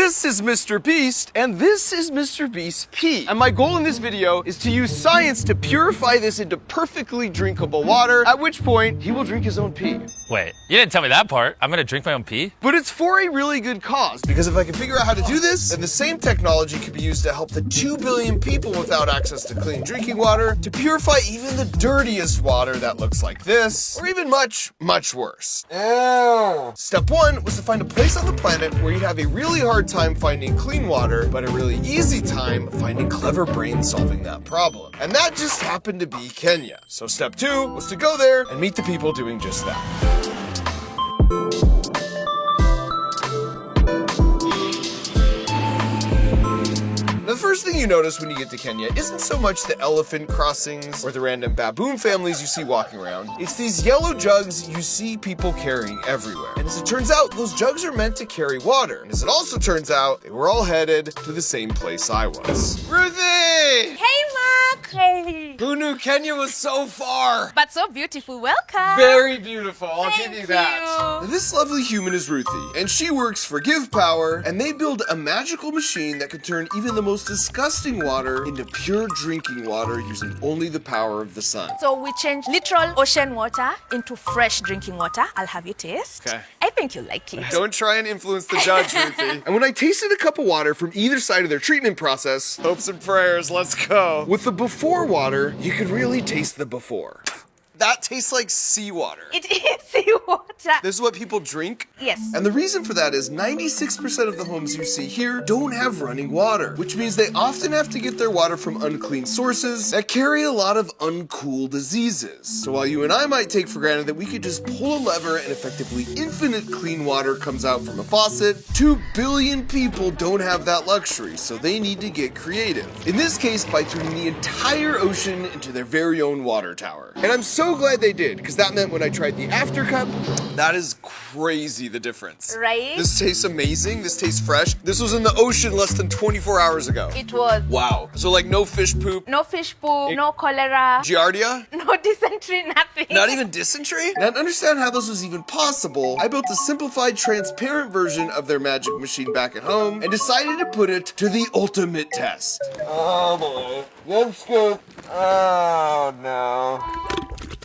This is MrBeast, and this is MrBeast's pee. And my goal in this video is to use science to purify this into perfectly drinkable water, at which point he will drink his own pee. Wait, you didn't tell me that part. I'm gonna drink my own pee? But it's for a really good cause, because if I can figure out how to do this, then the same technology could be used to help the 2 billion people without access to clean drinking water to purify even the dirtiest water that looks like this, or even much, much worse. Ew. Step 1 was to find a place on the planet where you'd have a really hard time finding clean water, but a really easy time finding clever brains solving that problem. And that just happened to be Kenya. So step 2 was to go there and meet the people doing just that. The first thing you notice when you get to Kenya isn't so much the elephant crossings or the random baboon families you see walking around. It's these yellow jugs you see people carrying everywhere. And as it turns out, those jugs are meant to carry water. And as it also turns out, they were all headed to the same place I was. Ruthie! Hey, Mark! Hey! Who knew Kenya was so far? But so beautiful. Welcome! Very beautiful, I'll give you Thank that. you. Now, this lovely human is Ruthie, and she works for Give Power, and they build a magical machine that can turn even the most disgusting water into pure drinking water using only the power of the sun. So we change literal ocean water into fresh drinking water. I'll have you taste. Okay. I think you'll like it. Don't try and influence the judge, Ruthie. And when I tasted a cup of water from either side of their treatment process, hopes and prayers, let's go. With the before water, you could really taste the before. That tastes like seawater. It is seawater. This is what people drink? Yes. And the reason for that is 96% of the homes you see here don't have running water, which means they often have to get their water from unclean sources that carry a lot of uncool diseases. So while you and I might take for granted that we could just pull a lever and effectively infinite clean water comes out from a faucet, 2 billion people don't have that luxury, so they need to get creative. In this case, by turning the entire ocean into their very own water tower. And I'm so glad they did, because that meant when I tried the after cup, that is crazy the difference. Right? This tastes amazing, this tastes fresh. This was in the ocean less than 24 hours ago. It was. Wow. So like no fish poop, No fish poop, no cholera, giardia, no dysentery, nothing. not even dysentery? Now to understand how this was even possible, I built a simplified, transparent version of their magic machine back at home and decided to put it to the ultimate test. Oh boy. Let's go. Oh no.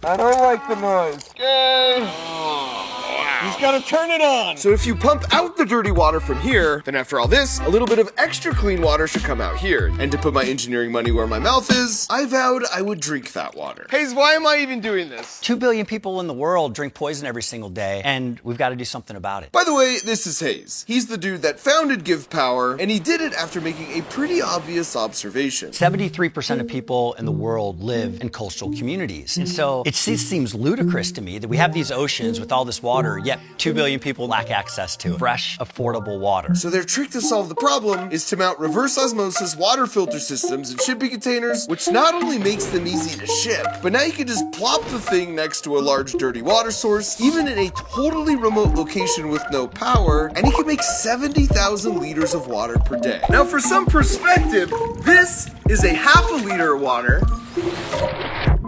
I don't like the noise. He's gotta turn it on. So if you pump out the dirty water from here, then after all this, a little bit of extra clean water should come out here. And to put my engineering money where my mouth is, I vowed I would drink that water. Hayes, why am I even doing this? 2 billion people in the world drink poison every single day, and we've got to do something about it. By the way, this is Hayes. He's the dude that founded Give Power, and he did it after making a pretty obvious observation. 73% of people in the world live in coastal communities. And so it seems ludicrous to me that we have these oceans with all this water, yet 2 billion people lack access to fresh, affordable water. So their trick to solve the problem is to mount reverse osmosis water filter systems in shipping containers, which not only makes them easy to ship, but now you can just plop the thing next to a large dirty water source, even in a totally remote location with no power, and you can make 70,000 liters of water per day. Now for some perspective, this is a half a liter of water,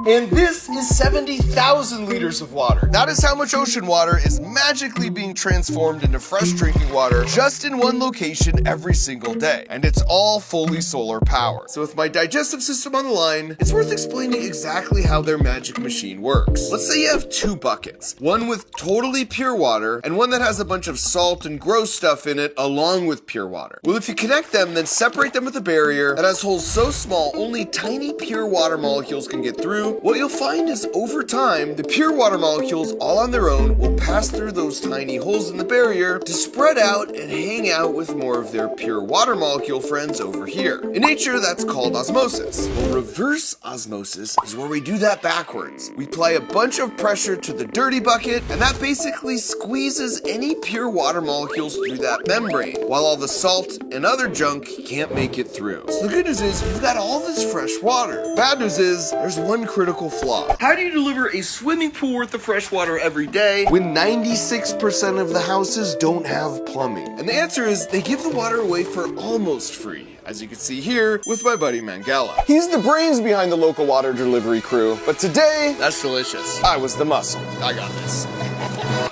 and this is 70,000 liters of water. That is how much ocean water is magically being transformed into fresh drinking water just in one location every single day. And it's all fully solar powered. So with my digestive system on the line, it's worth explaining exactly how their magic machine works. Let's say you have 2 buckets, one with totally pure water and one that has a bunch of salt and gross stuff in it along with pure water. Well, if you connect them, then separate them with a barrier that has holes so small only tiny pure water molecules can get through, what you'll find is over time, the pure water molecules all on their own will pass through those tiny holes in the barrier to spread out and hang out with more of their pure water molecule friends over here. In nature, that's called osmosis. Well, reverse osmosis is where we do that backwards. We apply a bunch of pressure to the dirty bucket, and that basically squeezes any pure water molecules through that membrane, while all the salt and other junk can't make it through. So the good news is, you've got all this fresh water. Bad news is, there's one critical flaw. How do you deliver a swimming pool worth of fresh water every day when 96% of the houses don't have plumbing? And the answer is they give the water away for almost free, as you can see here with my buddy Mangala. He's the brains behind the local water delivery crew, but today, that's delicious. I was the muscle. I got this.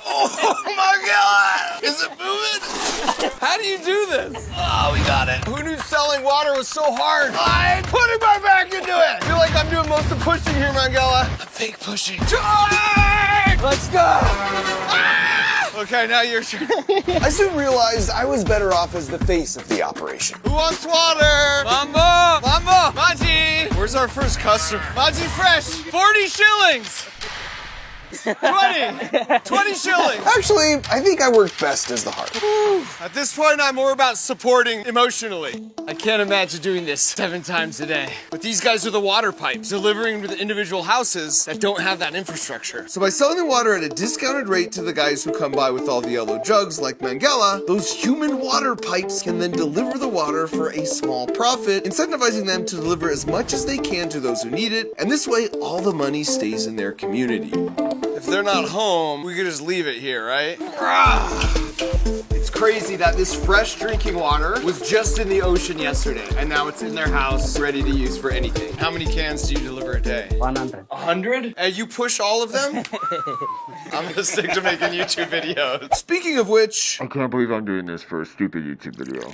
Oh my God! Is it moving? How do you do this? Oh, we got it. Who knew selling water was so hard? I'm putting my back into it. I feel like I'm doing most of the pushing here, Mangala. I'm fake pushing. Charge! Let's go. Ah! Okay, now your turn. I soon realized I was better off as the face of the operation. Who wants water? Mambo! Mambo! Maji! Where's our first customer? Maji Fresh! 40 shillings! 20 shillings. Actually, I think I work best as the heart. At this point, I'm more about supporting emotionally. I can't imagine doing this 7 times a day. But these guys are the water pipes, delivering to the individual houses that don't have that infrastructure. So by selling the water at a discounted rate to the guys who come by with all the yellow jugs like Mangala, those human water pipes can then deliver the water for a small profit, incentivizing them to deliver as much as they can to those who need it, and this way all the money stays in their community. If they're not home, we could just leave it here, right? It's crazy that this fresh drinking water was just in the ocean yesterday, and now it's in their house, ready to use for anything. How many cans do you deliver a day? 100. 100? And you push all of them? I'm gonna stick to making YouTube videos. Speaking of which, I can't believe I'm doing this for a stupid YouTube video.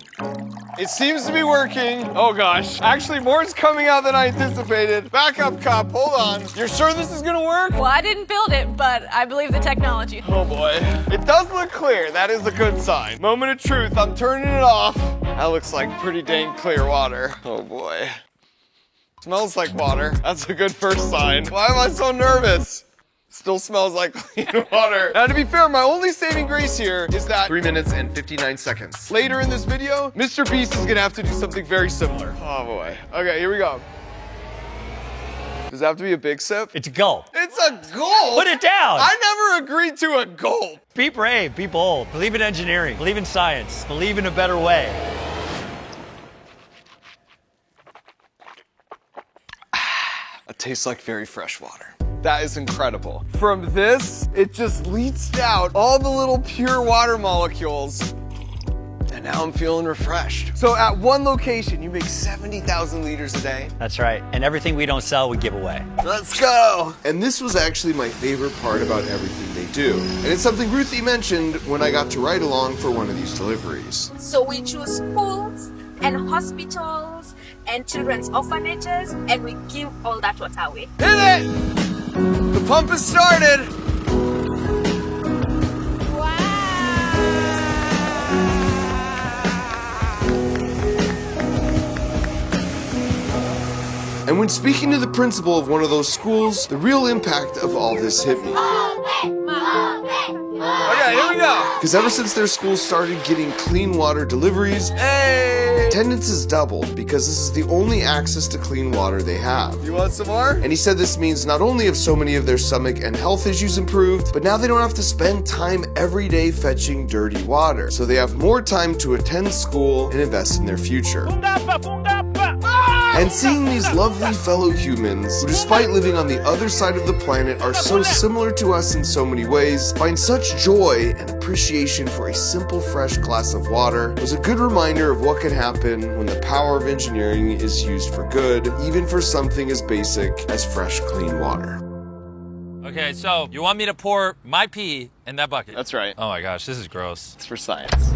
It seems to be working. Oh gosh, actually more is coming out than I anticipated. Back up, cop, hold on. You're sure this is gonna work? Well, I didn't build it, but I believe the technology. Oh boy. It does look clear. That is a good sign. Moment of truth. I'm turning it off. That looks like pretty dang clear water. Oh boy. Smells like water. That's a good first sign. Why am I so nervous? Still smells like clean water. Now to be fair, my only saving grace here is that 3 minutes and 59 seconds. Later in this video, MrBeast is gonna have to do something very similar. Oh boy. Okay, here we go. Does it have to be a big sip? It's a gulp. It's a gulp? Put it down. I never agreed to a gulp. Be brave, be bold, believe in engineering, believe in science, believe in a better way. It tastes like very fresh water. That is incredible. From this, it just leached out all the little pure water molecules. And now I'm feeling refreshed. So at one location, you make 70,000 liters a day. That's right. And everything we don't sell, we give away. Let's go. And this was actually my favorite part about everything they do. And it's something Ruthie mentioned when I got to ride along for one of these deliveries. So we choose schools and hospitals and children's orphanages, and we give all that water away. Hit it! The pump has started. And when speaking to the principal of one of those schools, the real impact of all this hit me. Okay, here we go. Because ever since their school started getting clean water deliveries, attendance has doubled because this is the only access to clean water they have. You want some more? And he said this means not only have so many of their stomach and health issues improved, but now they don't have to spend time every day fetching dirty water. So they have more time to attend school and invest in their future. And seeing these lovely fellow humans, who despite living on the other side of the planet are so similar to us in so many ways, find such joy and appreciation for a simple fresh glass of water, was a good reminder of what can happen when the power of engineering is used for good, even for something as basic as fresh, clean water. Okay, so you want me to pour my pee in that bucket? That's right. Oh my gosh, this is gross. It's for science.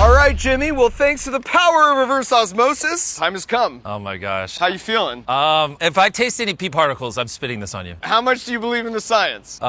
All right, Jimmy. Well, thanks to the power of reverse osmosis, time has come. Oh my gosh. How you feeling? If I taste any pee particles, I'm spitting this on you. How much do you believe in the science?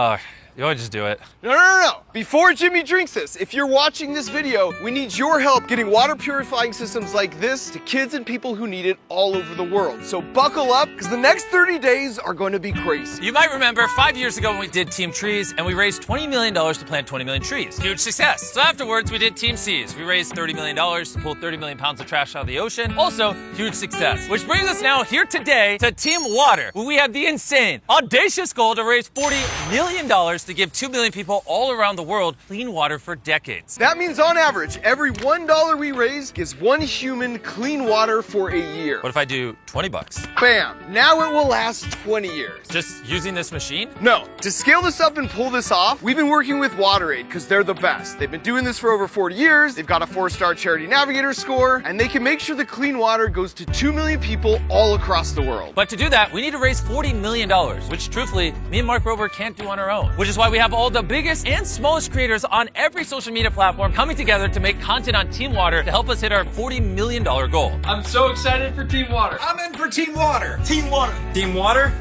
You want to just do it? No. Before Jimmy drinks this, if you're watching this video, we need your help getting water purifying systems like this to kids and people who need it all over the world. So buckle up, because the next 30 days are going to be crazy. You might remember 5 years ago when we did Team Trees, and we raised $20 million to plant 20 million trees. Huge success. So afterwards, we did Team Seas. We raised $30 million to pull 30 million pounds of trash out of the ocean. Also, huge success. Which brings us now here today to Team Water, where we have the insane, audacious goal to raise $40 million to give 2 million people all around the world clean water for decades. That means on average, every $1 we raise gives one human clean water for a year. What if I do 20 bucks? Bam! Now it will last 20 years. Just using this machine? No. To scale this up and pull this off, we've been working with WaterAid because they're the best. They've been doing this for over 40 years, they've got a 4-star Charity Navigator score, and they can make sure the clean water goes to 2 million people all across the world. But to do that, we need to raise $40 million, which truthfully, me and Mark Rober can't do on our own. Which is is why we have all the biggest and smallest creators on every social media platform coming together to make content on Team Water to help us hit our $40 million goal. I'm so excited for Team Water. I'm in for Team Water. Team Water. Team Water?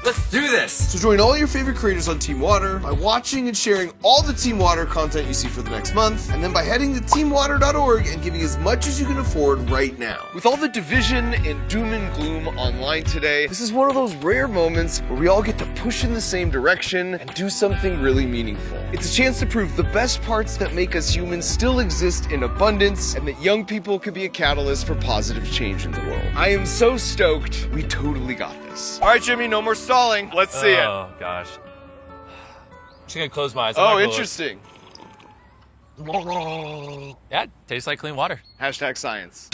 Let's do this. So join all your favorite creators on Team Water by watching and sharing all the Team Water content you see for the next month, and then by heading to teamwater.org and giving as much as you can afford right now. With all the division and doom and gloom online today, this is one of those rare moments where we all get to push in the same direction and do something really meaningful. It's a chance to prove the best parts that make us humans still exist in abundance, and that young people can be a catalyst for positive change in the world. I am so stoked. We totally got this. All right, Jimmy, no more stalling. Let's see it. Oh, gosh. I'm just gonna close my eyes. Oh, interesting. Yeah, it tastes like clean water. #science.